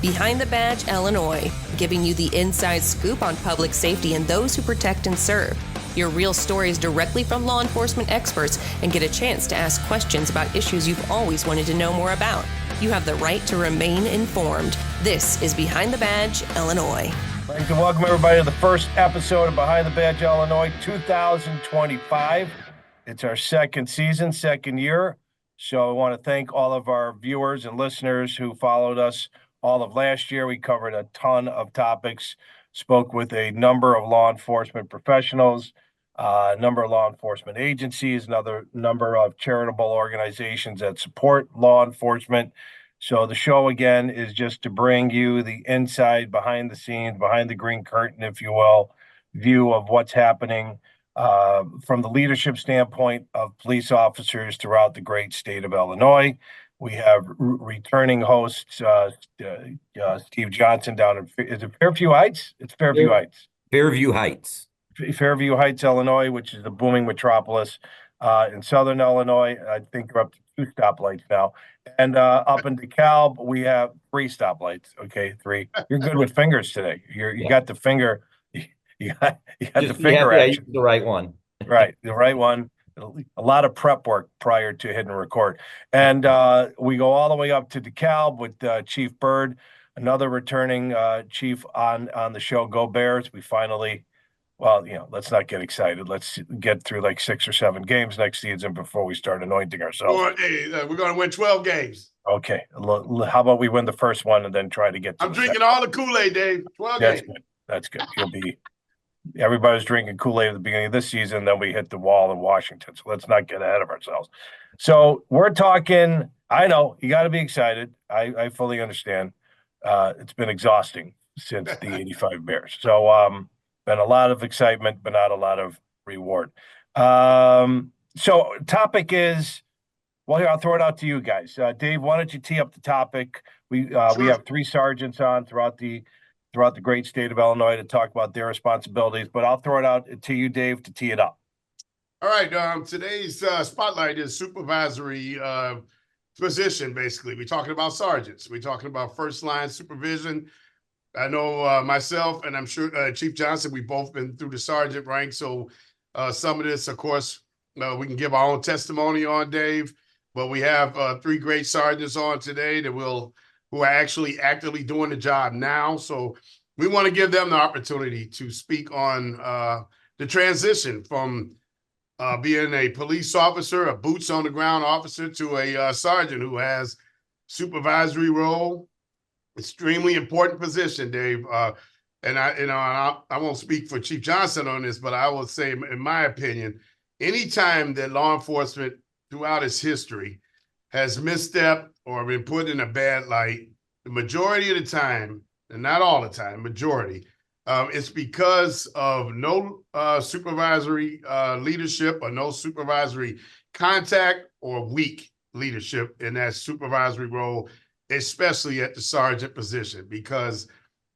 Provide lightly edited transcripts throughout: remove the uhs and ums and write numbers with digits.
Behind the Badge Illinois, giving you the inside scoop on public safety and those who protect and serve. Your real stories directly from law enforcement experts, and get a chance to ask questions about issues you've always wanted to know more about. You have the right to remain informed. This is Behind the Badge Illinois. I'd like to welcome everybody to the first episode of Behind the Badge Illinois 2025. It's our second season, second year. So I want to thank all of our viewers and listeners who followed us all of last year. We covered a ton of topics, spoke with a number of law enforcement professionals, a number of law enforcement agencies, another number of charitable organizations that support law enforcement. So the show, again, is just to bring you the inside, behind the scenes, behind the green curtain, if you will, view of what's happening from the leadership standpoint of police officers throughout the great state of Illinois. We have returning hosts, Steve Johnson down in, is it Fairview Heights? It's Fairview Heights. Fairview Heights. Fairview Heights, Illinois, which is the booming metropolis in southern Illinois. I think we're up to 2 stoplights now. And up in DeKalb, we have 3 stoplights. Okay, 3. You're good with fingers today. You got the finger. You got the finger action. The right one. Right, the right one. A lot of prep work prior to hitting record. And we go all the way up to DeKalb with Chief Byrd, another returning chief on the show. Go Bears. We finally, well, let's not get excited. Let's get through like 6 or 7 games next season before we start anointing ourselves. We're going to win 12 games. Okay. How about we win the first one and then try to get to I'm drinking all the Kool-Aid, Dave. 12 That's games. good. That's good. Everybody's drinking Kool-Aid at the beginning of this season, then we hit the wall in Washington. So let's not get ahead of ourselves. So we're talking, I know, you got to be excited. I fully understand. It's been exhausting since the 85 Bears. So been a lot of excitement, but not a lot of reward. So topic is, well, here, I'll throw it out to you guys. Dave, why don't you tee up the topic? We have 3 sergeants on throughout the great state of Illinois to talk about their responsibilities, but I'll throw it out to you, Dave, to tee it up. All right. Today's spotlight is supervisory position, basically. We're talking about sergeants. We're talking about first line supervision. I know myself, and I'm sure Chief Johnson, we've both been through the sergeant rank. So some of this, of course, we can give our own testimony on, Dave, but we have 3 great sergeants on today who are actually actively doing the job now. So we want to give them the opportunity to speak on the transition from being a police officer, a boots on the ground officer, to a sergeant who has supervisory role. Extremely important position, Dave. And I won't speak for Chief Johnson on this, but I will say, in my opinion, anytime that law enforcement throughout its history has misstepped or been put in a bad light, the majority of the time, and not all the time, majority, it's because of no supervisory leadership or no supervisory contact or weak leadership in that supervisory role, especially at the sergeant position, because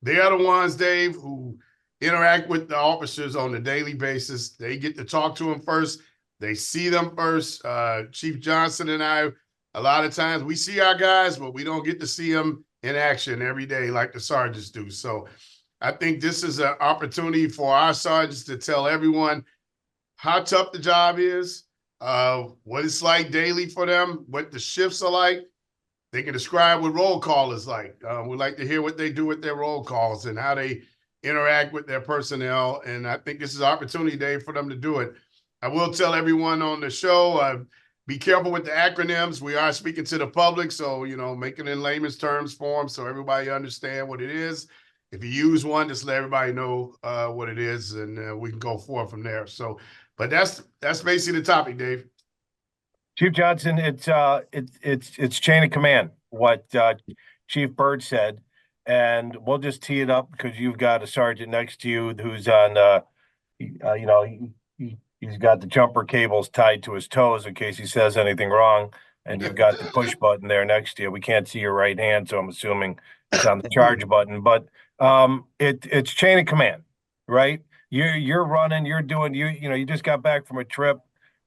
they are the ones, Dave, who interact with the officers on a daily basis. They get to talk to them first. They see them first. Chief Johnson and I, a lot of times we see our guys, but we don't get to see them in action every day like the sergeants do. So I think this is an opportunity for our sergeants to tell everyone how tough the job is, what it's like daily for them, what the shifts are like. They can describe what roll call is like. We'd like to hear what they do with their roll calls and how they interact with their personnel. And I think this is an opportunity, Dave, for them to do it. I will tell everyone on the show, be careful with the acronyms. We are speaking to the public, so, make it in layman's terms for them so everybody understand what it is. If you use one, just let everybody know what it is, and we can go forward from there. So, but that's basically the topic, Dave. Chief Johnson, it's chain of command, what Chief Byrd said, and we'll just tee it up because you've got a sergeant next to you who's on, he's got the jumper cables tied to his toes in case he says anything wrong, and you've got the push button there next to you. We can't see your right hand, so I'm assuming it's on the charge button, but it's chain of command, right? You're running, you're doing, you just got back from a trip,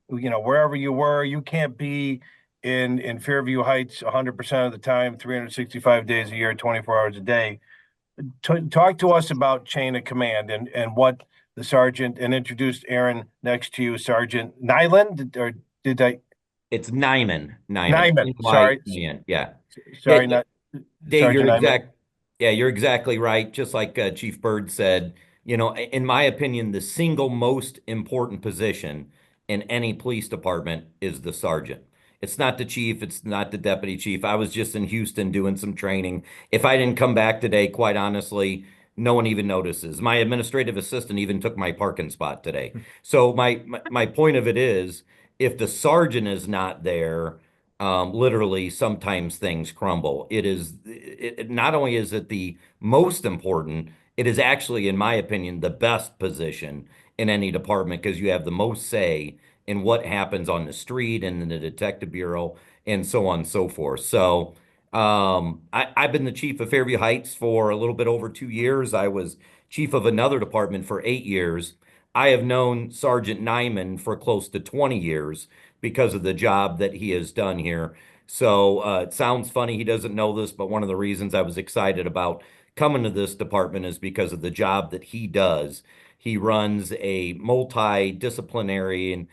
wherever you were. You can't be in Fairview Heights 100% of the time, 365 days a year, 24 hours a day. Talk to us about chain of command and what the sergeant, and introduced Aaron next to you, Sergeant Nyland, or did I? It's Nyman. Nyman, sorry. Yeah. Yeah. Sorry, not Dave, Sergeant Nyman. You're exactly right. Just like Chief Byrd said, in my opinion, the single most important position in any police department is the sergeant. It's not the chief. It's not the deputy chief. I was just in Houston doing some training. If I didn't come back today, quite honestly, no one even notices. My administrative assistant even took my parking spot today. So my point of it is, if the sergeant is not there, literally sometimes things crumble. It not only is it the most important, it is actually, in my opinion, the best position in any department because you have the most say in what happens on the street and in the detective bureau and so on and so forth. So I've been the chief of Fairview Heights for a little bit over 2 years. I was chief of another department for 8 years. I have known Sergeant Nyman for close to 20 years because of the job that he has done here. So it sounds funny he doesn't know this, but one of the reasons I was excited about coming to this department is because of the job that he does. He runs a multidisciplinary and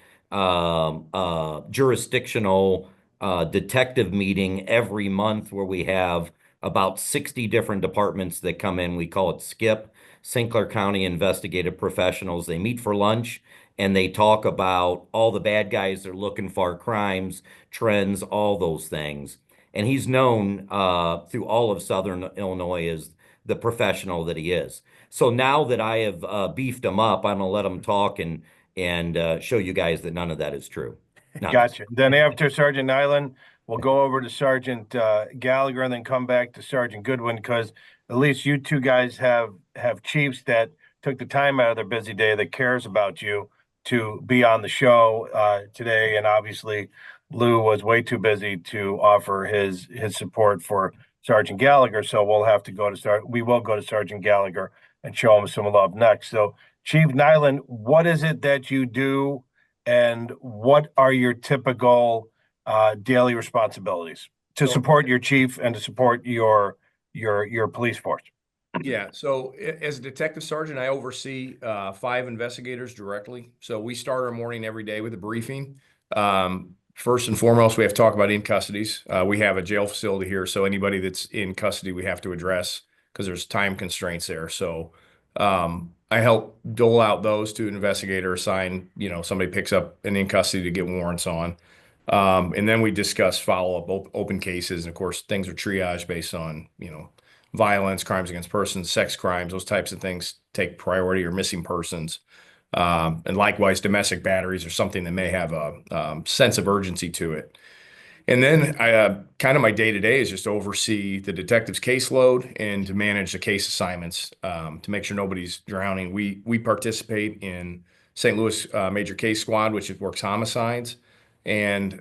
jurisdictional detective meeting every month where we have about 60 different departments that come in. We call it SCIP, St. Clair County Investigative Professionals. They meet for lunch and they talk about all the bad guys they're looking for, crimes, trends, all those things. And he's known through all of Southern Illinois as the professional that he is. So now that I have beefed him up, I'm gonna let him talk and show you guys that none of that is true. Gotcha. Then after Sergeant Nyland, we'll go over to Sergeant Gallagher and then come back to Sergeant Goodwin, because at least you two guys have chiefs that took the time out of their busy day that cares about you to be on the show today. And obviously Lou was way too busy to offer his support for Sergeant Gallagher. So we'll have to go to we will go to Sergeant Gallagher and show him some love next. So Chief Nyland, what is it that you do and what are your typical daily responsibilities to support your chief and to support your police force? Yeah, so as a detective sergeant, I oversee 5 investigators directly. So we start our morning every day with a briefing. First and foremost, we have to talk about in custodies. We have a jail facility here, so anybody that's in custody we have to address because there's time constraints there. So I help dole out those to an investigator, assign, somebody picks up an in custody to get warrants on. And then we discuss follow-up open cases. And of course, things are triaged based on, violence, crimes against persons, sex crimes, those types of things take priority, or missing persons. And likewise, domestic batteries or something that may have a sense of urgency to it. And then I kind of my day-to-day is just to oversee the detective's caseload and to manage the case assignments to make sure nobody's drowning. We participate in St. Louis Major Case Squad, which works homicides, and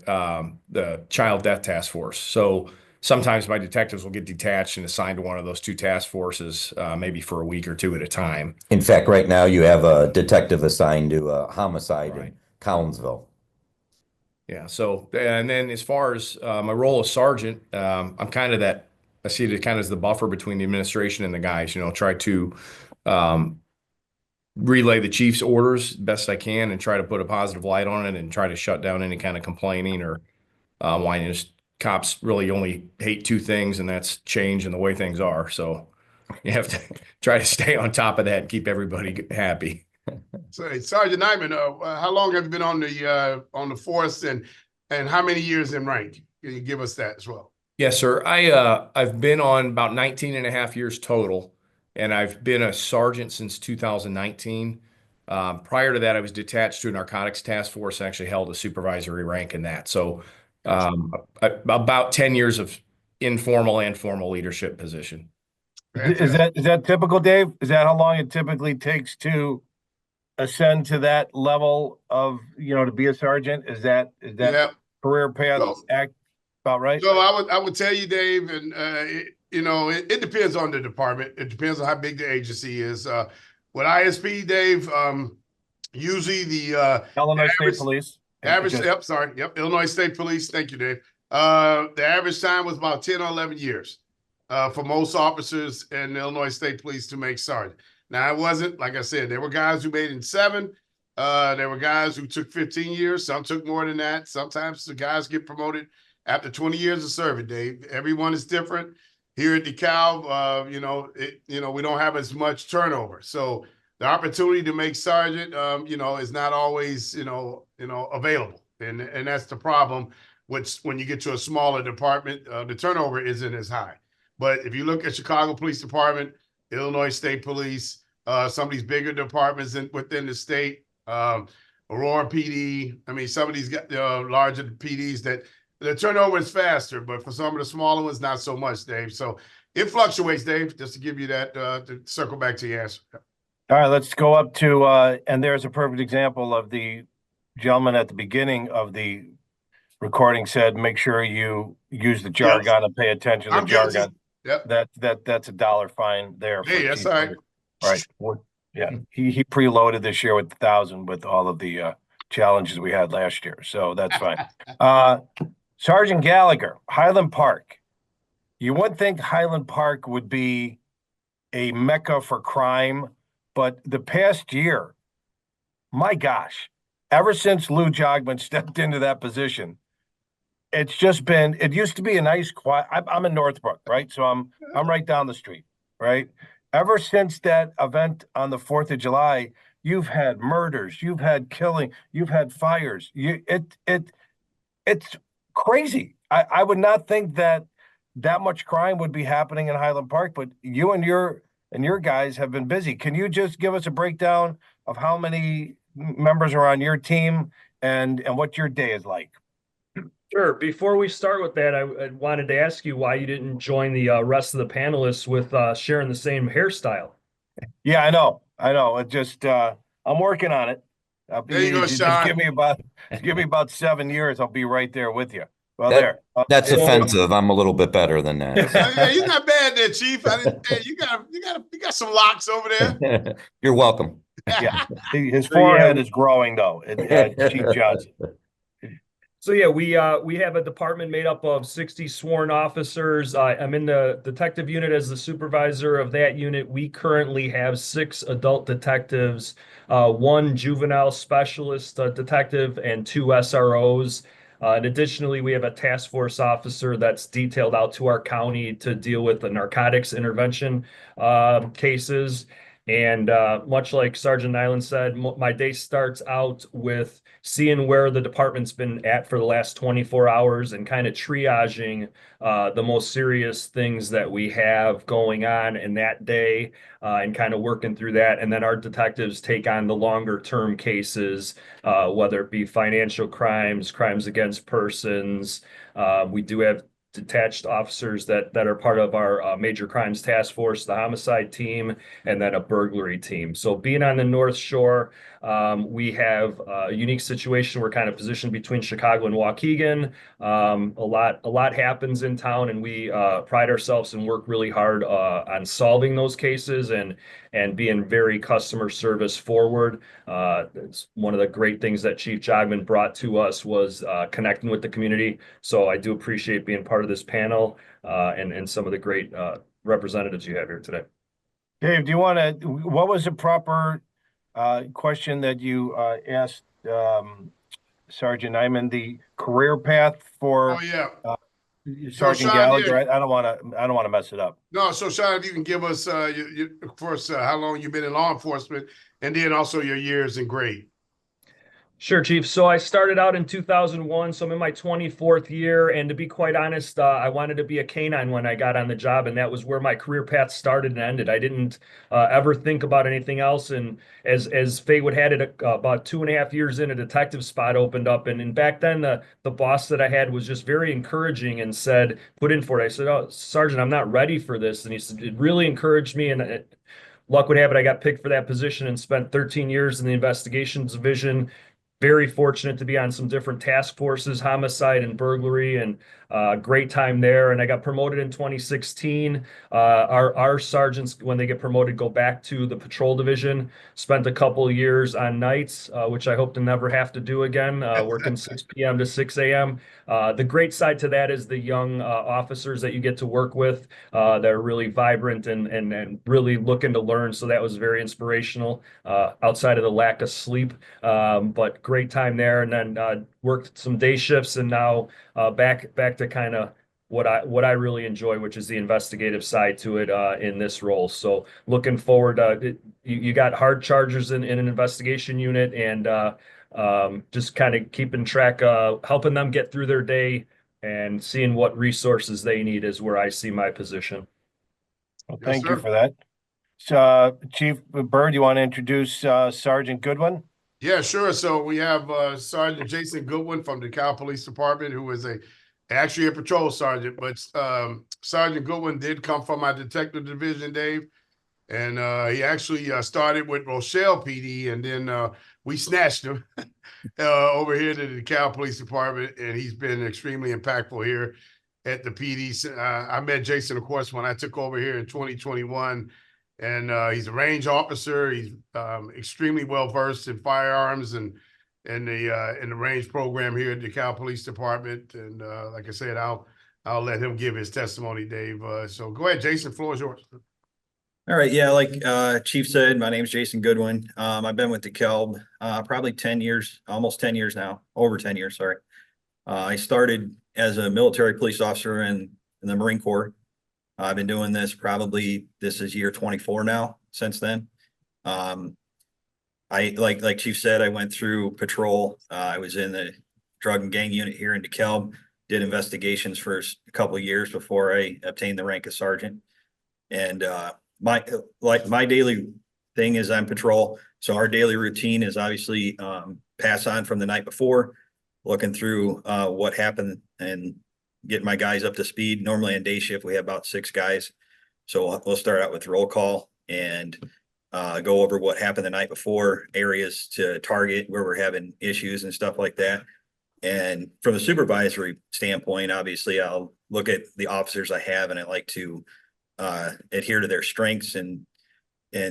the Child Death Task Force. So sometimes my detectives will get detached and assigned to one of those 2 task forces, maybe for a week or 2 at a time. In fact, right now you have a detective assigned to a homicide in Collinsville. Yeah. So, and then as far as my role as sergeant, I'm kind of that, I see it kind of as the buffer between the administration and the guys, try to relay the chief's orders best I can and try to put a positive light on it and try to shut down any kind of complaining or whining. Cops really only hate 2 things, and that's change and the way things are. So you have to try to stay on top of that and keep everybody happy. So, Sergeant Nyman, how long have you been on the force, and how many years in rank? Can you give us that as well? Yes, sir. I've been on about 19 and a half years total, and I've been a sergeant since 2019. Prior to that, I was detached to a narcotics task force and actually held a supervisory rank in that. So about 10 years of informal and formal leadership position. Is that typical, Dave? Is that how long it typically takes to ascend to that level of, to be a sergeant? Is that career path about right? So I would tell you, Dave, and it depends on the department. It depends on how big the agency is. With ISP, Dave, usually the Illinois State Police. Illinois State Police. Thank you, Dave. The average time was about 10 or 11 years for most officers in the Illinois State Police to make sergeant. Now, it wasn't, like I said, there were guys who made it in 7. There were guys who took 15 years. Some took more than that. Sometimes the guys get promoted after 20 years of service, Dave. Everyone is different. Here at DeKalb, we don't have as much turnover. So the opportunity to make sergeant, is not always, available. And that's the problem. Which when you get to a smaller department, the turnover isn't as high. But if you look at Chicago Police Department, Illinois State Police, some of these bigger departments within the state, Aurora PD, I mean, some of these larger PDs that the turnover is faster, but for some of the smaller ones, not so much, Dave. So it fluctuates, Dave, just to give you that, to circle back to your answer. All right, let's go up to, and there's a perfect example of the gentleman at the beginning of the recording said, make sure you use the jargon and pay attention to the jargon. Yep. That's a $1 fine there. Hey, that's all right. Right. Yeah. He preloaded this year with 1,000 with all of the challenges we had last year. So that's fine. Sergeant Gallagher, Highland Park. You would think Highland Park would be a mecca for crime, but the past year, my gosh, ever since Lou Jogman stepped into that position, it's just been, it used to be a nice, quiet, I'm in Northbrook, right? So I'm right down the street, right? Ever since that event on the 4th of July, you've had murders, you've had killing, you've had fires. It's crazy. I would not think that much crime would be happening in Highland Park, but you and your guys have been busy. Can you just give us a breakdown of how many members are on your team and what your day is like? Sure. Before we start with that, I wanted to ask you why you didn't join the rest of the panelists with sharing the same hairstyle. Yeah, I know. It just I'm working on it. There you go, just Sean. give me about 7 years. I'll be right there with you. Well, That's offensive. I'm a little bit better than that. Yeah, you're not bad there, Chief. You got some locks over there. You're welcome. Yeah, his forehead is growing though. Chief Johnson. So yeah, we have a department made up of 60 sworn officers. I'm in the detective unit as the supervisor of that unit. We currently have 6 adult detectives, 1 juvenile specialist detective, and 2 SROs. And additionally, we have a task force officer that's detailed out to our county to deal with the narcotics intervention cases. And much like Sergeant Nyland said, my day starts out with seeing where the department's been at for the last 24 hours and kind of triaging the most serious things that we have going on in that day and kind of working through that. And then our detectives take on the longer term cases, whether it be financial crimes, crimes against persons. We do have detached officers that are part of our major crimes task force, the homicide team, and then a burglary team. So being on the North Shore, we have a unique situation. We're kind of positioned between Chicago and Waukegan. A lot happens in town, and we pride ourselves and work really hard on solving those cases and being very customer service forward. It's one of the great things that Chief Jogman brought to us was connecting with the community. So I do appreciate being part of this panel and some of the great representatives you have here today. Dave, do you want to, what was the proper question that you asked Sergeant Nyman, the career path for Sergeant Gallagher? I don't want to mess it up. No, so Sean, if you can give us first how long you've been in law enforcement, and then also your years and grade. Sure, Chief. So I started out in 2001, so I'm in my 24th year. And to be quite honest, I wanted to be a canine when I got on the job, and that was where my career path started and ended. I didn't ever think about anything else. And as fate would have it, about 2.5 years in, a detective spot opened up. And back then, the boss that I had was just very encouraging and said, put in for it. I said, "Oh, Sergeant, I'm not ready for this." And he said, it really encouraged me. And luck would have it, I got picked for that position and spent 13 years in the investigations division, very fortunate to be on some different task forces, homicide and burglary, and great time there. And I got promoted in 2016. Our sergeants, when they get promoted, go back to the patrol division. Spent a couple of years on nights, which I hope to never have to do again, working 6 p.m. to 6 a.m. The great side to that is the young officers that you get to work with that are really vibrant and really looking to learn. So that was very inspirational outside of the lack of sleep. But great time there, and then worked some day shifts, and now back to kind of what I really enjoy, which is the investigative side to it in this role. So looking forward. You got hard chargers in an investigation unit, and just kind of keeping track, helping them get through their day and seeing what resources they need is where I see my position. Well, Yes, thank you sir. for that. So, Chief Byrd, you want to introduce Sergeant Goodwin? Yeah, sure. So we have Sergeant Jason Goodwin from the Cal Police Department, who is actually a patrol sergeant, but Sergeant Goodwin did come from my detective division, Dave. And he actually started with Rochelle PD, and then we snatched him over here to the Cal Police Department, and he's been extremely impactful here at the PD. I met Jason, of course, when I took over here in 2021, and he's a range officer. He's extremely well versed in firearms and in the range program here at the Cal Police Department. And like I said, I'll let him give his testimony, Dave. So go ahead, Jason. Floor is yours. All right. Yeah. Like Chief said, my name's Jason Goodwin. I've been with DeKalb probably 10 years, almost 10 years now, over 10 years. Sorry. I started as a military police officer in the Marine Corps. I've been doing this this is year 24 now since then. I like Chief said, I went through patrol. I was in the drug and gang unit here in DeKalb, did investigations for a couple of years before I obtained the rank of sergeant. And my daily thing is on patrol. So our daily routine is obviously pass on from the night before, looking through what happened and getting my guys up to speed. Normally on day shift, we have about 6 guys. So we'll start out with roll call and go over what happened the night before, areas to target where we're having issues and stuff like that. And from a supervisory standpoint, obviously I'll look at the officers I have, and I like to adhere to their strengths and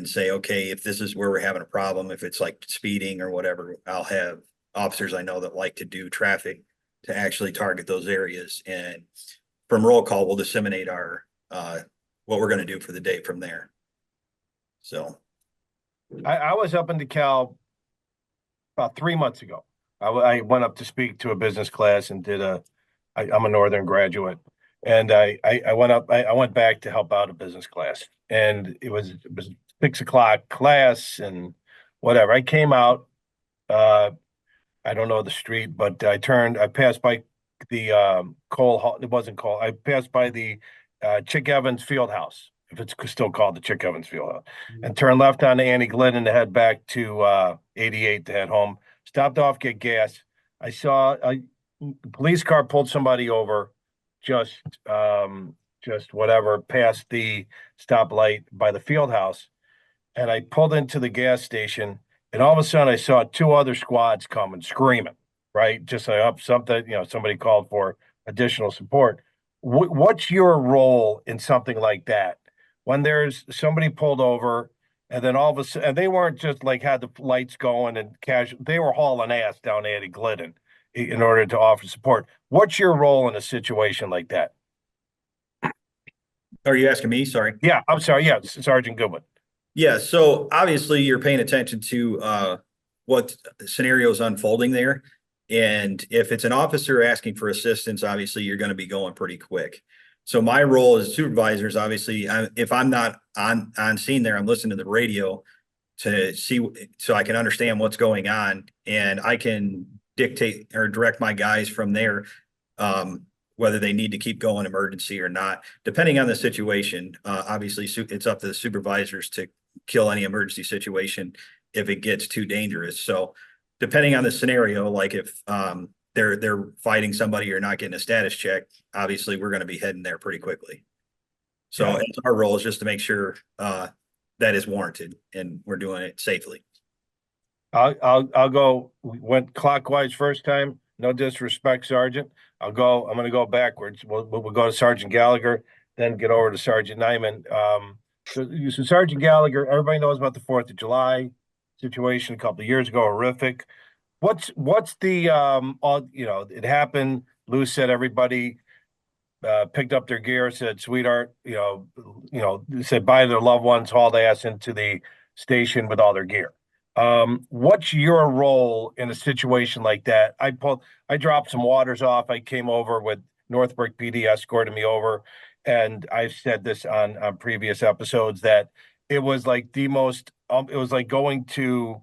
say, okay, if this is where we're having a problem, if it's like speeding or whatever, I'll have officers I know that like to do traffic to actually target those areas. And from roll call, we'll disseminate our what we're going to do for the day from there. So I was up in DeKalb about 3 months ago. I went up to speak to a business class and I'm a Northern graduate. And I went back to help out a business class, and it was 6 o'clock class and whatever. I came out, I don't know the street, but I passed by the Cole Hall. It wasn't Cole. I passed by the Chick Evans Field House, if it's still called the Chick Evans Field House, and turned left onto Annie Glidden to head back to 88 to head home. Stopped off, get gas. I saw a police car pulled somebody over, just whatever, past the stoplight by the field house. And I pulled into the gas station, and all of a sudden I saw 2 other squads coming, screaming, right? Just like up something, somebody called for additional support. What's your role in something like that? When there's somebody pulled over, and then all of a sudden, and they weren't just like had the lights going and they were hauling ass down Annie Glidden in order to offer support. What's your role in a situation like that? are you asking me? Sorry. Yeah, I'm sorry. Yeah, Sergeant Goodwin. Yeah. So obviously you're paying attention to what scenarios unfolding there. And if it's an officer asking for assistance, obviously you're going to be going pretty quick. So my role as supervisors, obviously, if I'm not on scene there, I'm listening to the radio to see, so I can understand what's going on, and I can dictate or direct my guys from there, whether they need to keep going emergency or not, depending on the situation. Obviously, it's up to the supervisors to kill any emergency situation if it gets too dangerous. So depending on the scenario, like if they're fighting somebody or not getting a status check, obviously we're going to be heading there pretty quickly. So it's our role is just to make sure that is warranted and we're doing it safely. I'll go. Went clockwise first time. No disrespect, Sergeant. I'm going to go backwards. We'll go to Sergeant Gallagher, then get over to Sergeant Nyman. So Sergeant Gallagher, everybody knows about the 4th of July situation a couple of years ago. Horrific. What's the all it happened. Lou said everybody picked up their gear, said, "Sweetheart, said bye to their loved ones, hauled ass into the station with all their gear." What's your role in a situation like that? I dropped some waters off. I came over with Northbrook PD escorted me over, and I've said this on previous episodes that it was like the most. It was like going to.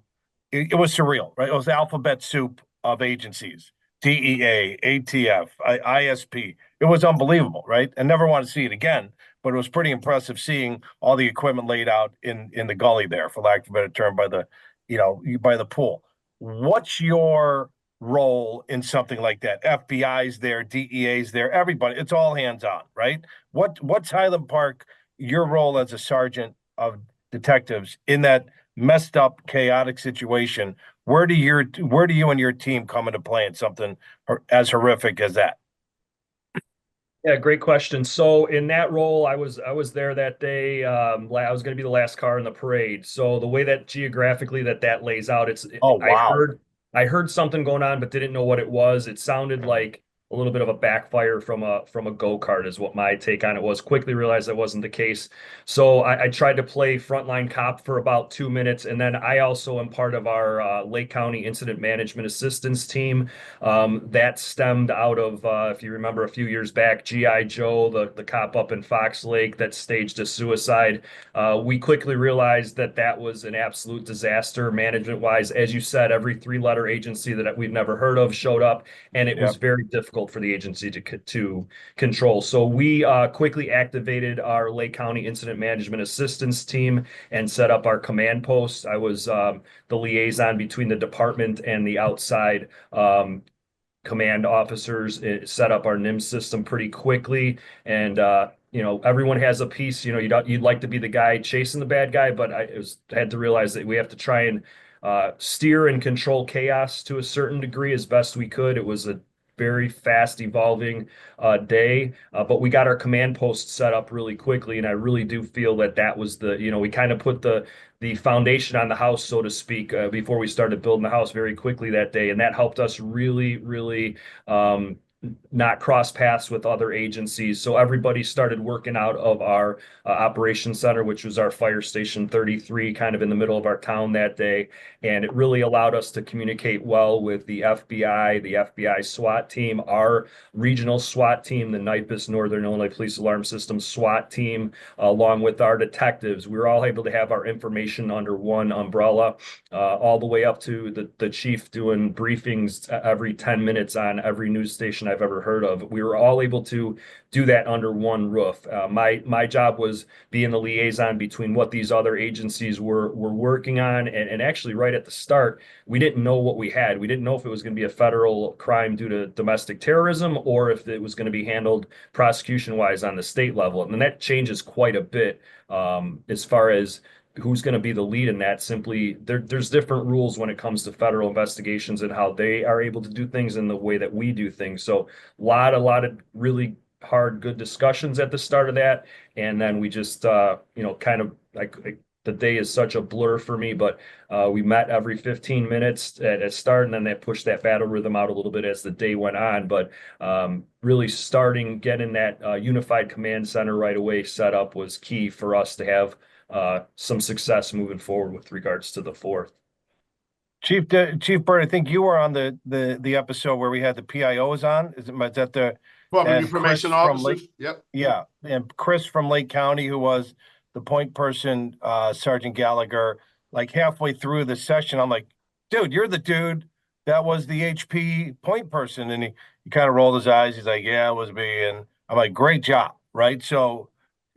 It was surreal, right? It was the alphabet soup of agencies. DEA, ATF, ISP. It was unbelievable, right? I never want to see it again, but it was pretty impressive seeing all the equipment laid out in the gully there, for lack of a better term, by the pool. What's your role in something like that? FBI's there, DEA's there, everybody. It's all hands on, right? What's Highland Park? Your role as a sergeant of detectives in that messed up, chaotic situation? Where do you and your team come into play in something as horrific as that? Yeah, great question. So in that role, I was there that day. I was going to be the last car in the parade. So the way that geographically that lays out, Oh, wow. I heard something going on, but didn't know what it was. It sounded like a little bit of a backfire from a go-kart is what my take on it was. Quickly realized that wasn't the case. So I tried to play frontline cop for about 2 minutes, and then I also am part of our Lake County Incident Management Assistance team. That stemmed out of, if you remember a few years back, G.I. Joe, the cop up in Fox Lake that staged a suicide. We quickly realized that was an absolute disaster management-wise. As you said, every three-letter agency that we've never heard of showed up, and it was Yep. very difficult for the agency to control. So we quickly activated our Lake County Incident Management Assistance team and set up our command post. I was the liaison between the department and the outside command officers. It set up our NIM system pretty quickly, and everyone has a piece. You'd like to be the guy chasing the bad guy, but had to realize that we have to try and steer and control chaos to a certain degree as best we could. It was a very fast evolving day, but we got our command post set up really quickly, and I really do feel that was we kind of put the foundation on the house, so to speak, before we started building the house very quickly that day. And that helped us really, really not cross paths with other agencies. So everybody started working out of our operations center, which was our fire station 33, kind of in the middle of our town that day. And it really allowed us to communicate well with the FBI SWAT team, our regional SWAT team, the NIPUS, Northern Illinois Police Alarm System SWAT team, along with our detectives. We were all able to have our information under one umbrella, all the way up to the chief doing briefings every 10 minutes on every news station I've ever heard of. We were all able to do that under one roof. My job was being the liaison between what these other agencies were working on, and actually right at the start, we didn't know what we had. We didn't know if it was going to be a federal crime due to domestic terrorism or if it was going to be handled prosecution-wise on the state level. And that changes quite a bit as far as who's going to be the lead in that. Simply, there's different rules when it comes to federal investigations and how they are able to do things and the way that we do things. So a lot of really hard, good discussions at the start of that. And then we just, kind of like the day is such a blur for me, but we met every 15 minutes at start, and then that pushed that battle rhythm out a little bit as the day went on. But really getting that unified command center right away set up was key for us to have some success moving forward with regards to the 4th. Chief Bird, I think you were on the episode where we had the PIOs on. Is that the Public and information Chris from officers. Lake, Yep. yeah, and Chris from Lake County, who was the point person, Sergeant Gallagher. Like halfway through the session, I'm like, dude, you're the dude that was the HP point person, and he kind of rolled his eyes. He's like, yeah, it was me, and I'm like, great job, right? So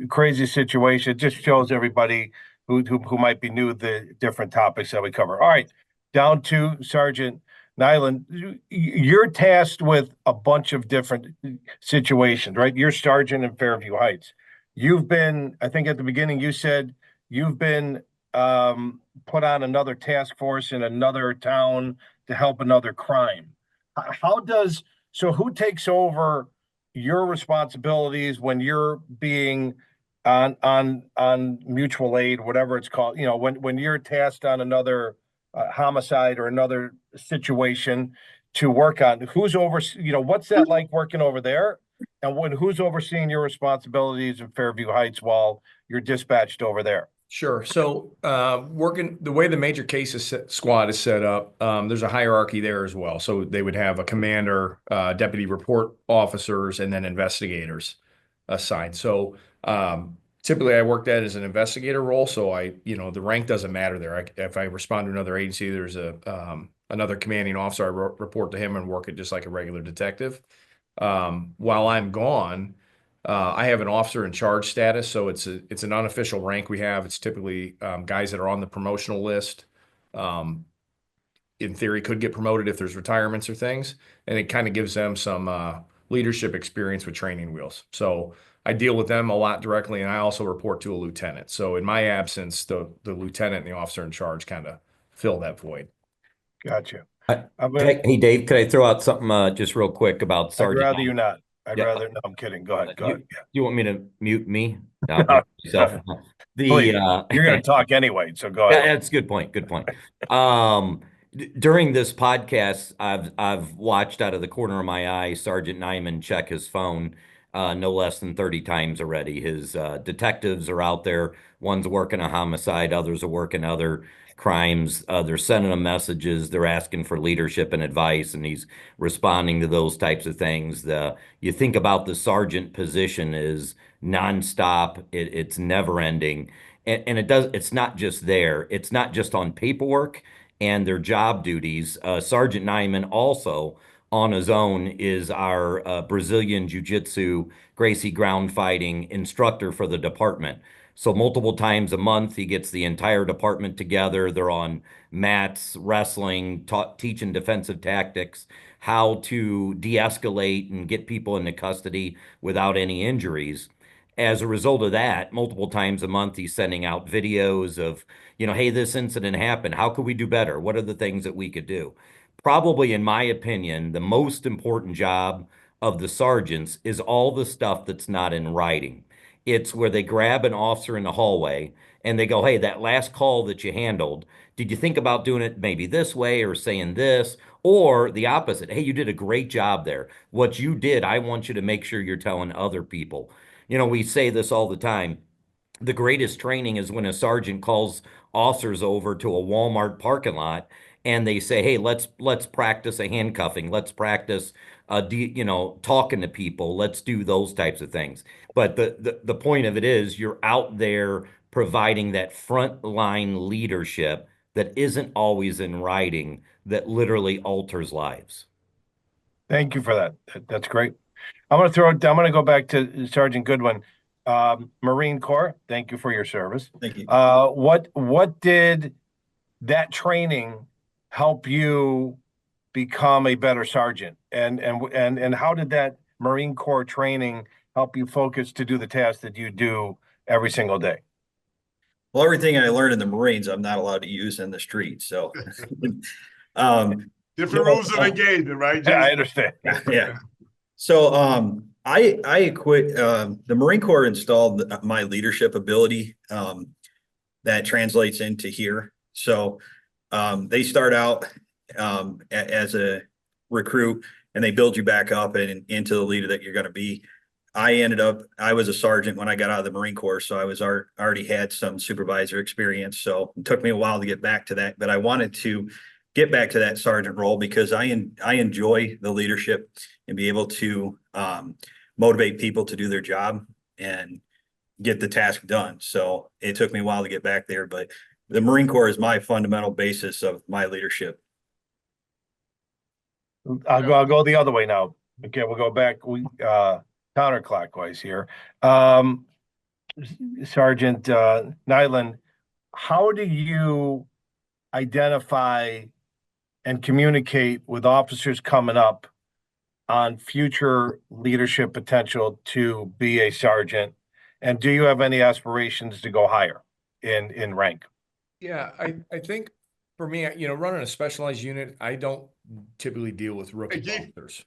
crazy situation. It just shows everybody who might be new the different topics that we cover. All right, down to Sergeant Nyland. You're tasked with a bunch of different situations, right? You're sergeant in Fairview Heights. You've been, I think at the beginning you said you've been put on another task force in another town to help another crime. So who takes over your responsibilities when you're being on mutual aid, whatever it's called, when you're tasked on another homicide or another situation to work on, who's what's that like working over there? And who's overseeing your responsibilities in Fairview Heights while you're dispatched over there? Sure. So, working the way the major cases squad is set up, there's a hierarchy there as well. So they would have a commander, deputy report officers, and then investigators assigned. So, typically I work that as an investigator role. So the rank doesn't matter there. If I respond to another agency, there's another commanding officer. I report to him and work it just like a regular detective. While I'm gone, I have an officer in charge status, so it's an unofficial rank we have. It's typically guys that are on the promotional list. In theory, could get promoted if there's retirements or things, and it kind of gives them some leadership experience with training wheels. So I deal with them a lot directly, and I also report to a lieutenant. So in my absence, the lieutenant and the officer in charge kind of fill that void. Gotcha. Hey, Dave, could I throw out something just real quick about Sergeant? I'd rather you not. Yeah. No, I'm kidding. Go ahead. Yeah. You want me to mute me? No, Yourself? Please. You're going to talk anyway, so go ahead. That's a good point. Good point. During this podcast, I've watched out of the corner of my eye Sergeant Nyman check his phone no less than 30 times already. His detectives are out there. One's working a homicide, others are working other crimes. They're sending him messages. They're asking for leadership and advice, and he's responding to those types of things. You think about the sergeant position is nonstop. It's never ending. And it's not just there. It's not just on paperwork and their job duties. Sergeant Nyman also on his own is our Brazilian Jiu-Jitsu Gracie ground fighting instructor for the department. So multiple times a month, he gets the entire department together. They're on mats, wrestling, teaching defensive tactics, how to de-escalate and get people into custody without any injuries. As a result of that, multiple times a month, he's sending out videos of, hey, this incident happened. How could we do better? What are the things that we could do? Probably, in my opinion, the most important job of the sergeants is all the stuff that's not in writing. It's where they grab an officer in the hallway and they go, hey, that last call that you handled, did you think about doing it maybe this way or saying this? Or the opposite. Hey, you did a great job there. What you did, I want you to make sure you're telling other people. We say this all the time. The greatest training is when a sergeant calls officers over to a Walmart parking lot and they say, hey, let's practice a handcuffing. Let's practice, talking to people. Let's do those types of things. But the point of it is you're out there providing that frontline leadership that isn't always in writing, that literally alters lives. Thank you for that. That's great. I'm going to go back to Sergeant Goodwin. Marine Corps, thank you for your service. Thank you. What did that training help you become a better sergeant? And how did that Marine Corps training help you focus to do the tasks that you do every single day? Well, everything I learned in the Marines, I'm not allowed to use in the street. So, different rules of engagement, right? Yeah, I understand. Yeah. So, I quit. The Marine Corps installed my leadership ability that translates into here. So they start out as a recruit and they build you back up and into the leader that you're going to be. I was a sergeant when I got out of the Marine Corps, so I was already had some supervisor experience. So it took me a while to get back to that, but I wanted to get back to that sergeant role because I enjoy the leadership and be able to motivate people to do their job and get the task done. So it took me a while to get back there, but the Marine Corps is my fundamental basis of my leadership. I'll go the other way now. Okay, we'll go back. Counterclockwise here. Sergeant Nyland, how do you identify and communicate with officers coming up on future leadership potential to be a sergeant? And do you have any aspirations to go higher in rank? Yeah, I think for me, running a specialized unit, I don't typically deal with rookie Hey, Keith. officers.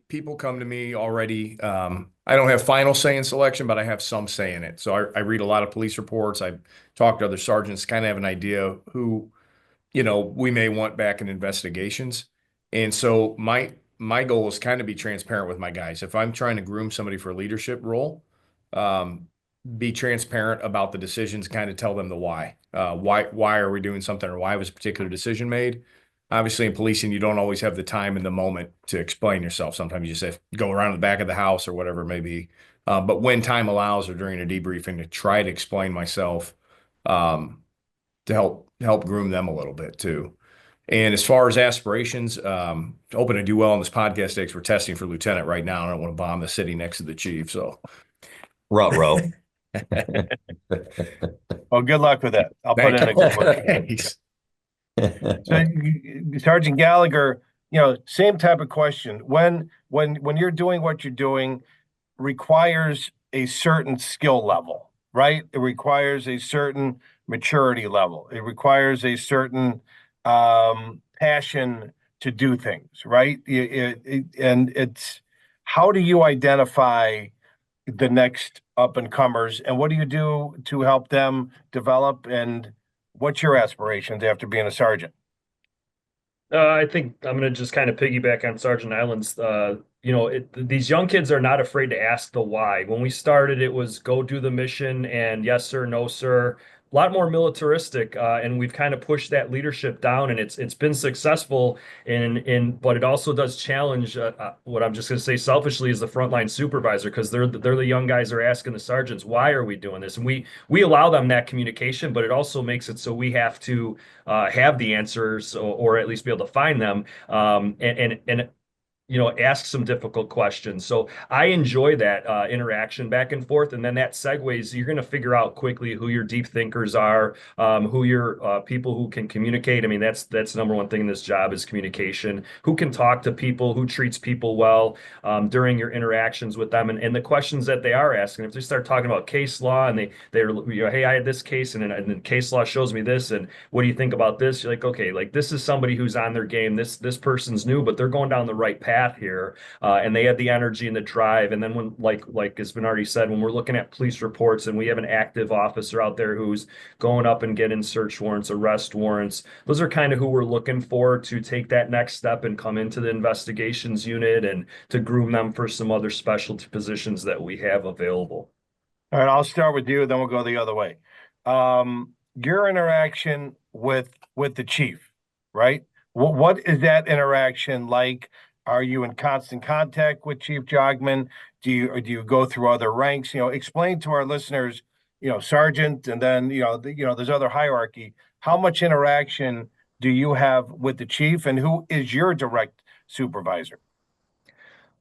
People come to me already. I don't have final say in selection, but I have some say in it. So I read a lot of police reports. I talk to other sergeants, kind of have an idea who, we may want back in investigations. And so my goal is kind of be transparent with my guys. If I'm trying to groom somebody for a leadership role, be transparent about the decisions, kind of tell them the why. Why are we doing something, or why was a particular decision made? Obviously, in policing, you don't always have the time in the moment to explain yourself. Sometimes you just have to go around the back of the house or whatever it may be. But when time allows, or during a debriefing, to try to explain myself, to help groom them a little bit too. And as far as aspirations, hoping to do well on this podcast stakes. We're testing for lieutenant right now. I don't want to bomb the city next to the chief. So, Ruh-roh. Well, good luck with that. I'll put in a good word. Thanks. So, Sergeant Gallagher, same type of question. When you're doing what you're doing, requires a certain skill level, right? It requires a certain maturity level. It requires a certain passion to do things, right? And it's how do you identify the next up and comers, and what do you do to help them develop? And what's your aspirations after being a sergeant? I think I'm going to just kind of piggyback on Sergeant Island's. These young kids are not afraid to ask the why. When we started, it was go do the mission and yes, sir, no, sir. A lot more militaristic, and we've kind of pushed that leadership down, and it's been successful. But it also does challenge what I'm just going to say selfishly is the frontline supervisor, because they're the young guys are asking the sergeants, why are we doing this? And we allow them that communication, but it also makes it so we have to have the answers, or at least be able to find them, and ask some difficult questions. So I enjoy that interaction back and forth. And then that segues, you're going to figure out quickly who your deep thinkers are, who your people who can communicate. I mean, that's the number one thing in this job is communication, who can talk to people, who treats people well during your interactions with them. And the questions that they are asking, if they start talking about case law and they're, hey, I had this case and then case law shows me this. And what do you think about this? You're like, okay, like this is somebody who's on their game. This person's new, but they're going down the right path here, and they have the energy and the drive. And then when, like has been already said, when we're looking at police reports and we have an active officer out there who's going up and getting search warrants, arrest warrants, those are kind of who we're looking for to take that next step and come into the investigations unit and to groom them for some other specialty positions that we have available. All right, I'll start with you, then we'll go the other way. Your interaction with the chief, right? What is that interaction like? Are you in constant contact with Chief Jogman? Do you go through other ranks? Explain to our listeners, sergeant, and then there's other hierarchy. How much interaction do you have with the chief, and who is your direct supervisor?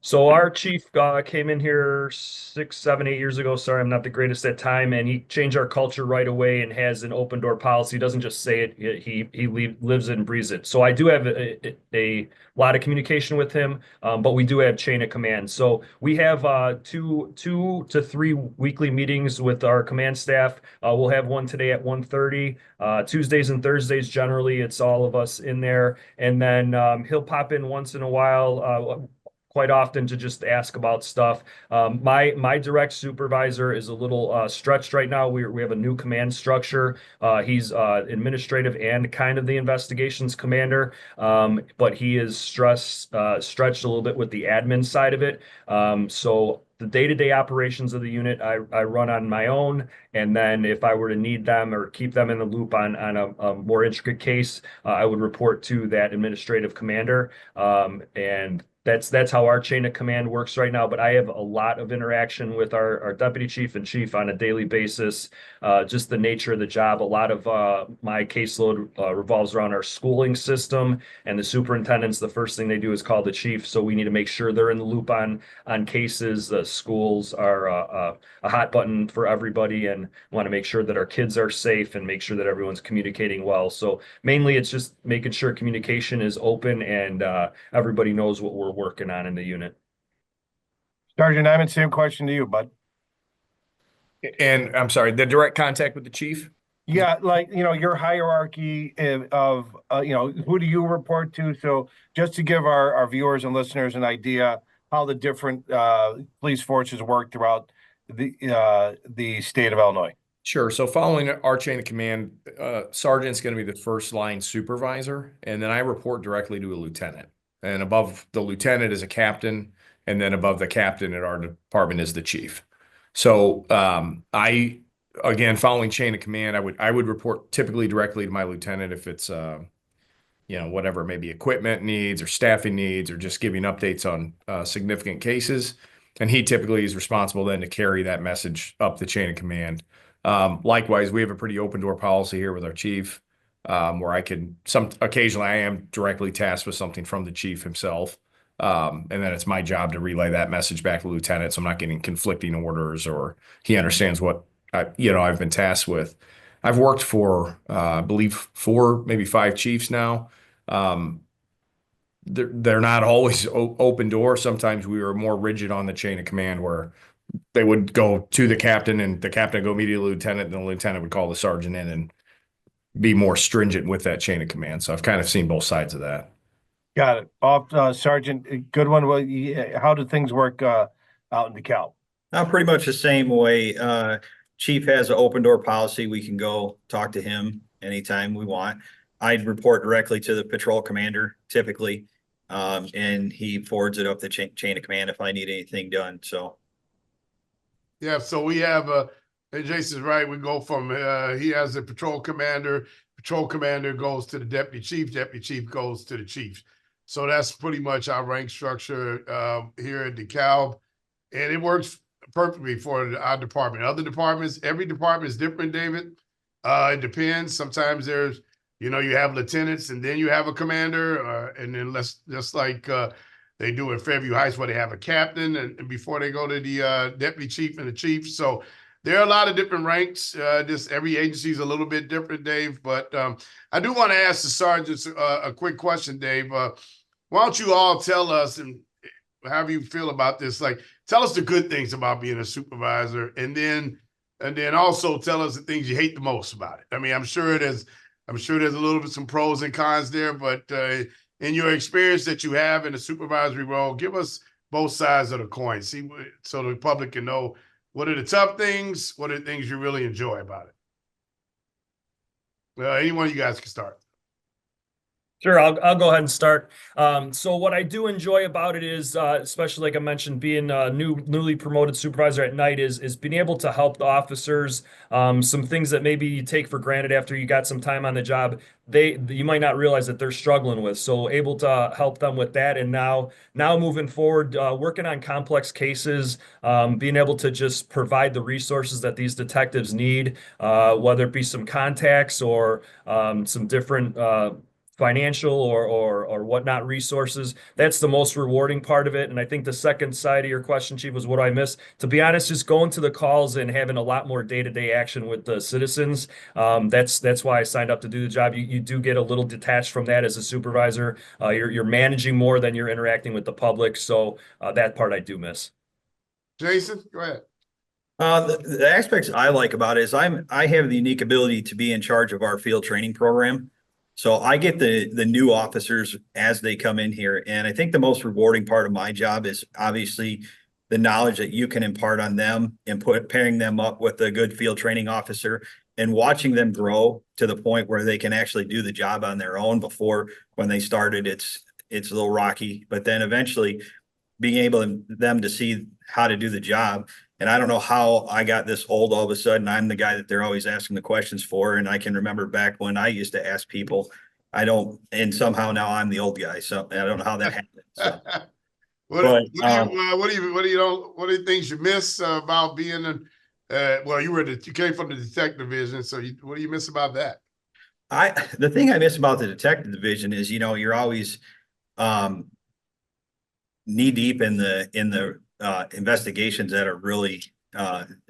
So our chief came in here 6, 7, 8 years ago. Sorry, I'm not the greatest at time, and he changed our culture right away and has an open door policy. He doesn't just say it; he lives it and breathes it. So I do have a lot of communication with him, but we do have chain of command. So we have 2 to 3 weekly meetings with our command staff. We'll have one today at 1:30. Tuesdays and Thursdays, generally, it's all of us in there, and then he'll pop in once in a while. Quite often to just ask about stuff. My direct supervisor is a little stretched right now. We have a new command structure. He's administrative and kind of the investigations commander, but he is stretched a little bit with the admin side of it. So the day-to-day operations of the unit I run on my own, and then if I were to need them or keep them in the loop on a more intricate case, I would report to that administrative commander, and that's how our chain of command works right now. But I have a lot of interaction with our deputy chief and chief on a daily basis. Just the nature of the job. A lot of my caseload revolves around our schooling system, and the superintendents, the first thing they do is call the chief. So we need to make sure they're in the loop on cases. The schools are a hot button for everybody, and want to make sure that our kids are safe and make sure that everyone's communicating well. So mainly it's just making sure communication is open and everybody knows what we're working on in the unit. Sergeant Iman, same question to you, bud. And I'm sorry, the direct contact with the chief? Yeah, like, your hierarchy of, who do you report to? So just to give our viewers and listeners an idea how the different police forces work throughout the state of Illinois. Sure. So following our chain of command, sergeant's going to be the first line supervisor, and then I report directly to a lieutenant. And above the lieutenant is a captain, and then above the captain at our department is the chief. So I, again, following chain of command, I would report typically directly to my lieutenant if it's whatever maybe equipment needs or staffing needs or just giving updates on significant cases. And he typically is responsible then to carry that message up the chain of command. Likewise, we have a pretty open door policy here with our chief, where occasionally I am directly tasked with something from the chief himself. And then it's my job to relay that message back to the lieutenant. So I'm not getting conflicting orders, or he understands what I've been tasked with. I've worked for, I believe 4, maybe 5 chiefs now. They're not always open door. Sometimes we were more rigid on the chain of command, where they would go to the captain and the captain would go immediately to the lieutenant, and the lieutenant would call the sergeant in and be more stringent with that chain of command. So I've kind of seen both sides of that. Got it. Sergeant, good one. Well, how do things work out in DeKalb? Pretty much the same way. Chief has an open door policy. We can go talk to him anytime we want. I'd report directly to the patrol commander typically, and he forwards it up the chain of command if I need anything done. So. Yeah, so we have and Jason's right. We go from he has a patrol commander goes to the deputy chief goes to the chief. So that's pretty much our rank structure here at DeKalb, and it works perfectly for our department. Other departments, every department is different, David. It depends. Sometimes there's, you have lieutenants and then you have a commander, and then just like they do in Fairview Heights, where they have a captain and before they go to the deputy chief and the chief. So there are a lot of different ranks. Just every agency is a little bit different, Dave. But I do want to ask the sergeants a quick question, Dave. Why don't you all tell us, and however you feel about this, like tell us the good things about being a supervisor, and then also tell us the things you hate the most about it. I mean, I'm sure there's a little bit some pros and cons there, but in your experience that you have in a supervisory role, give us both sides of the coin. See, so the public can know what are the tough things, what are the things you really enjoy about it. Any one of you guys can start. Sure, I'll go ahead and start. So what I do enjoy about it is, especially like I mentioned, being a newly promoted supervisor at night is being able to help the officers. Some things that maybe you take for granted after you got some time on the job, you might not realize that they're struggling with. So able to help them with that, and now moving forward, working on complex cases, being able to just provide the resources that these detectives need, whether it be some contacts or some different financial or whatnot resources. That's the most rewarding part of it. And I think the second side of your question, Chief, was what do I miss? To be honest, just going to the calls and having a lot more day-to-day action with the citizens. That's why I signed up to do the job. You do get a little detached from that as a supervisor. You're managing more than you're interacting with the public. So that part I do miss. Jason, go ahead. The aspects I like about it is I have the unique ability to be in charge of our field training program. So I get the new officers as they come in here. And I think the most rewarding part of my job is obviously the knowledge that you can impart on them and pairing them up with a good field training officer and watching them grow to the point where they can actually do the job on their own. Before, when they started, it's a little rocky, but then eventually being able them to see how to do the job. And I don't know how I got this old all of a sudden. I'm the guy that they're always asking the questions for. And I can remember back when I used to ask people, and somehow now I'm the old guy. So I don't know how that happened. So. What are the things you miss about being you came from the detective division. So what do you miss about that? The thing I miss about the detective division is, you're always knee deep in the investigations that are really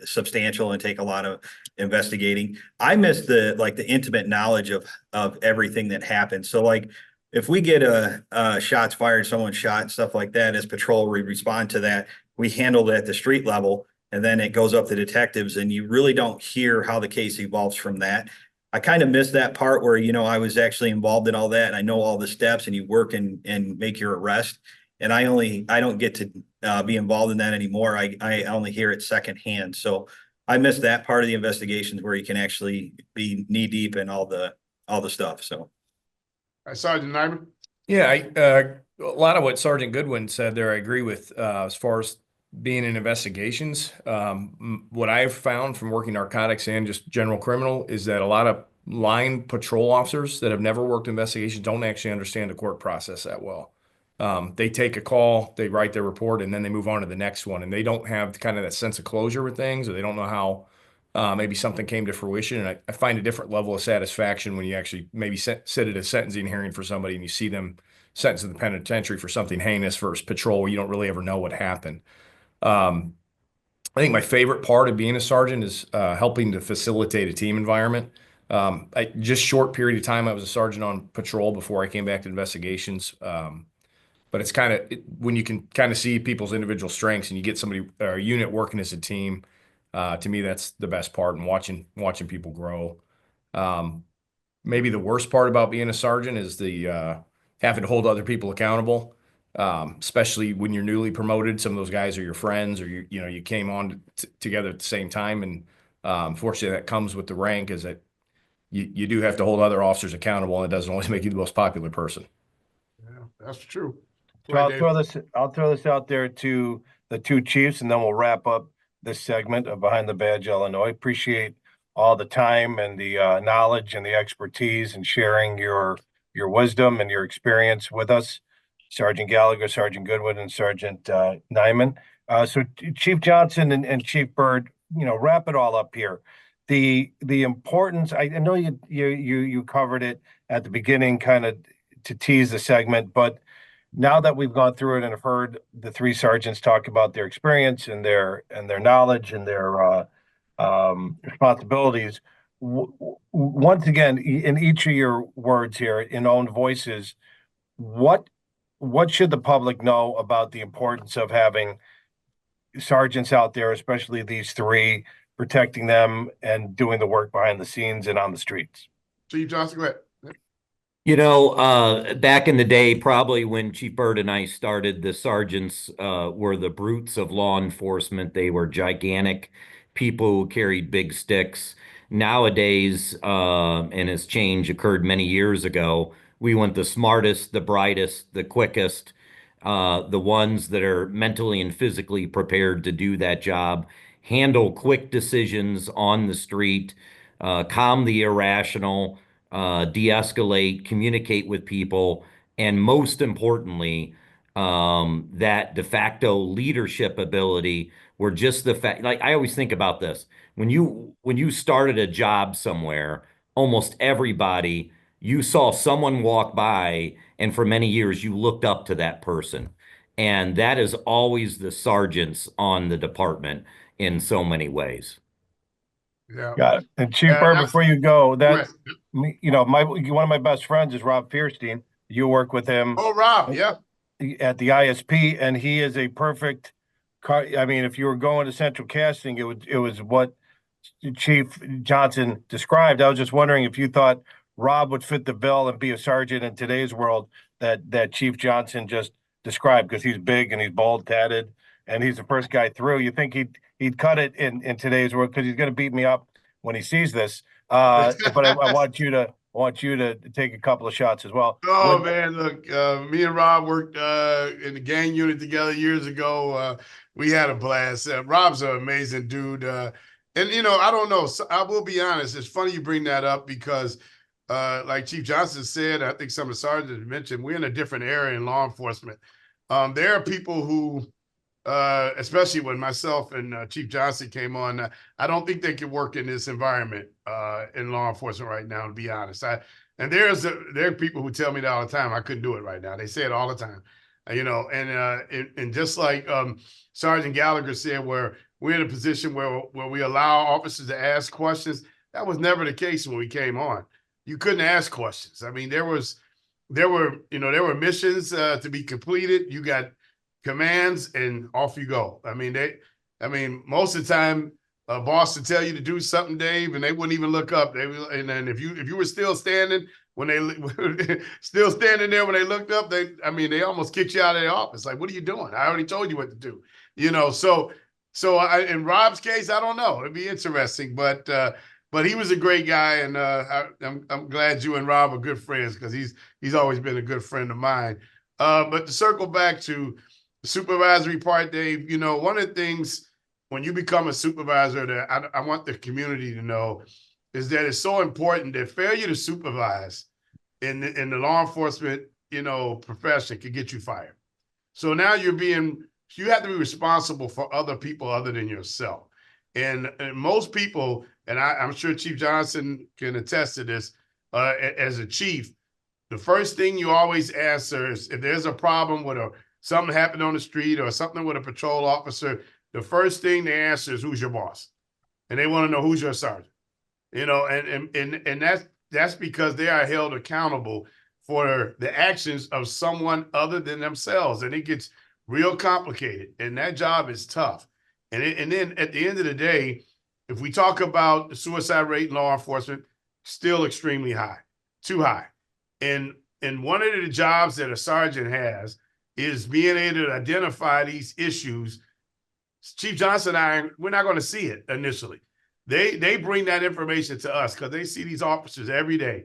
substantial and take a lot of investigating. I miss the intimate knowledge of everything that happens. So like if we get a shots fired, someone shot and stuff like that, as patrol, we respond to that. We handle it at the street level, and then it goes up to detectives, and you really don't hear how the case evolves from that. I kind of missed that part where, I was actually involved in all that and I know all the steps and you work and make your arrest. And I don't get to be involved in that anymore. I only hear it secondhand. So I missed that part of the investigations where you can actually be knee deep in all the stuff. So. Sergeant Nyman? Yeah, a lot of what Sergeant Goodwin said there, I agree with, as far as being in investigations. What I've found from working narcotics and just general criminal is that a lot of line patrol officers that have never worked investigations don't actually understand the court process that well. They take a call, they write their report, and then they move on to the next one. And they don't have kind of that sense of closure with things, or they don't know how maybe something came to fruition. And I find a different level of satisfaction when you actually maybe sit at a sentencing hearing for somebody and you see them sentenced to the penitentiary for something heinous versus patrol where you don't really ever know what happened. I think my favorite part of being a sergeant is helping to facilitate a team environment. Just short period of time, I was a sergeant on patrol before I came back to investigations. But it's kind of when you can kind of see people's individual strengths and you get somebody or a unit working as a team. To me, that's the best part, and watching people grow. Maybe the worst part about being a sergeant is the having to hold other people accountable, especially when you're newly promoted. Some of those guys are your friends, or you came on together at the same time, and unfortunately, that comes with the rank. Is that you do have to hold other officers accountable, and it doesn't always make you the most popular person. Yeah, that's true. So I'll throw this out there to the two chiefs, and then we'll wrap up this segment of Behind the Badge Illinois. Appreciate all the time and the knowledge and the expertise and sharing your wisdom and your experience with us, Sergeant Gallagher, Sergeant Goodwin, and Sergeant Nyman. So Chief Johnson and Chief Byrd, wrap it all up here. The importance. I know you covered it at the beginning, kind of to tease the segment, but now that we've gone through it and have heard the three sergeants talk about their experience and their knowledge and their responsibilities, once again, in each of your words here, in own voices, what should the public know about the importance of having sergeants out there, especially these three, protecting them and doing the work behind the scenes and on the streets? Chief Johnson, go ahead. Back in the day, probably when Chief Byrd and I started, the sergeants were the brutes of law enforcement. They were gigantic people who carried big sticks. Nowadays, and as change occurred many years ago, we want the smartest, the brightest, the quickest, the ones that are mentally and physically prepared to do that job, handle quick decisions on the street, calm the irrational, de-escalate, communicate with people, and most importantly, that de facto leadership ability, where just the fact, like I always think about this, when you started a job somewhere, almost everybody, you saw someone walk by, and for many years you looked up to that person. And that is always the sergeants on the department in so many ways. Yeah. Got it. And Chief Byrd, before you go, one of my best friends is Rob Fierstein. You work with him. Oh, Rob, yeah. At the ISP, and he is a perfect. I mean, if you were going to central casting, it was what Chief Johnson described. I was just wondering if you thought Rob would fit the bill and be a sergeant in today's world that Chief Johnson just described, because he's big and he's bald, tatted, and he's the first guy through. You think he'd cut it in today's world, because he's going to beat me up when he sees this. But I want you to take a couple of shots as well. Oh, man, look, me and Rob worked in the gang unit together years ago. We had a blast. Rob's an amazing dude. And, I don't know. So I will be honest. It's funny you bring that up because, like Chief Johnson said, I think some of the sergeants mentioned, we're in a different area in law enforcement. There are people who, especially when myself and Chief Johnson came on, I don't think they could work in this environment in law enforcement right now, to be honest. There are people who tell me that all the time. I couldn't do it right now. They say it all the time, and just like Sergeant Gallagher said, where we're in a position where we allow officers to ask questions. That was never the case when we came on. You couldn't ask questions. I mean, there were missions to be completed. You got commands and off you go. I mean, most of the time, a boss to tell you to do something, Dave, and they wouldn't even look up. And then if you were still standing when they still standing there when they looked up, they almost kicked you out of the office. Like, what are you doing? I already told you what to do. So in Rob's case, I don't know. It'd be interesting, but he was a great guy, and I'm glad you and Rob are good friends, because he's always been a good friend of mine. But to circle back to the supervisory part, Dave, one of the things when you become a supervisor that I want the community to know is that it's so important that failure to supervise in the law enforcement, profession can get you fired. So now you have to be responsible for other people other than yourself. And most people, and I'm sure Chief Johnson can attest to this, as a chief, the first thing you always answer is if there's a problem with something happened on the street or something with a patrol officer, the first thing they answer is, who's your boss? And they want to know who's your sergeant. And that's because they are held accountable for the actions of someone other than themselves. And it gets real complicated. And that job is tough. And then at the end of the day, if we talk about the suicide rate in law enforcement, still extremely high, too high. And one of the jobs that a sergeant has is being able to identify these issues. Chief Johnson and we're not going to see it initially. They bring that information to us because they see these officers every day.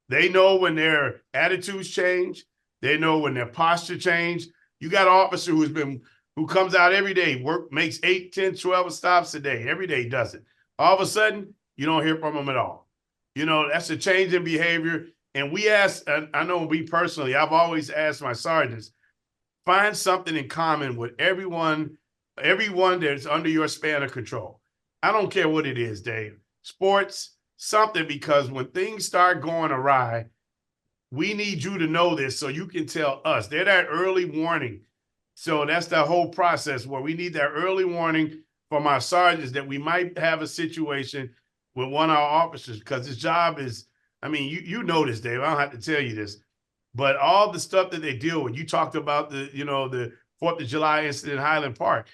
They know when their attitudes change. They know when their posture change. You got an officer who comes out every day, makes 8, 10, 12 stops a day. Every day he does it. All of a sudden, you don't hear from him at all. That's a change in behavior. And we ask, I know me personally, I've always asked my sergeants, find something in common with everyone that's under your span of control. I don't care what it is, Dave. Sports, something, because when things start going awry, we need you to know this so you can tell us. They're that early warning. So that's the whole process where we need that early warning from our sergeants that we might have a situation with one of our officers, because his job is, you know this, Dave. I don't have to tell you this, but all the stuff that they deal with, you talked about the 4th of July incident in Highland Park.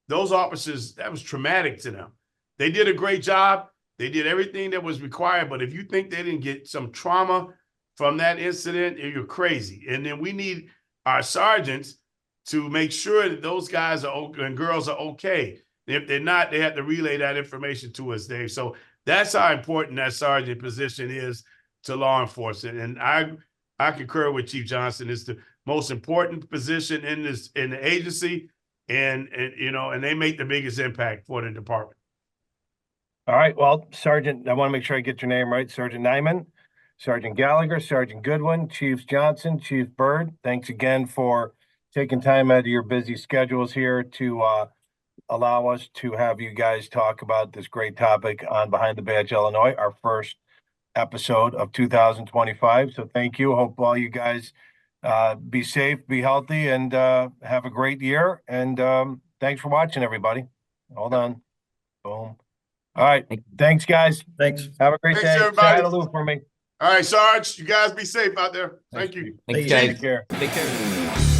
Those officers, that was traumatic to them. They did a great job. They did everything that was required. But if you think they didn't get some trauma from that incident, you're crazy. And then we need our sergeants to make sure that those guys are okay and girls are okay. If they're not, they have to relay that information to us, Dave. So that's how important that sergeant position is to law enforcement. And I concur with Chief Johnson. It's the most important position in the agency, and they make the biggest impact for the department. All right. Well, Sergeant, I want to make sure I get your name right. Sergeant Nyman, Sergeant Gallagher, Sergeant Goodwin, Chief Johnson, Chief Byrd. Thanks again for taking time out of your busy schedules here to allow us to have you guys talk about this great topic on Behind the Badge Illinois, our first episode of 2025. So thank you. Hope all you guys be safe, be healthy, and have a great year. And thanks for watching, everybody. Hold on. Boom. All right. Thanks, guys. Thanks. Have a great Thanks, day. everybody. Say hi to Lou for me. All right, Sarge, you guys be safe out there. Thank you. Thanks, Take guys. care. Take care.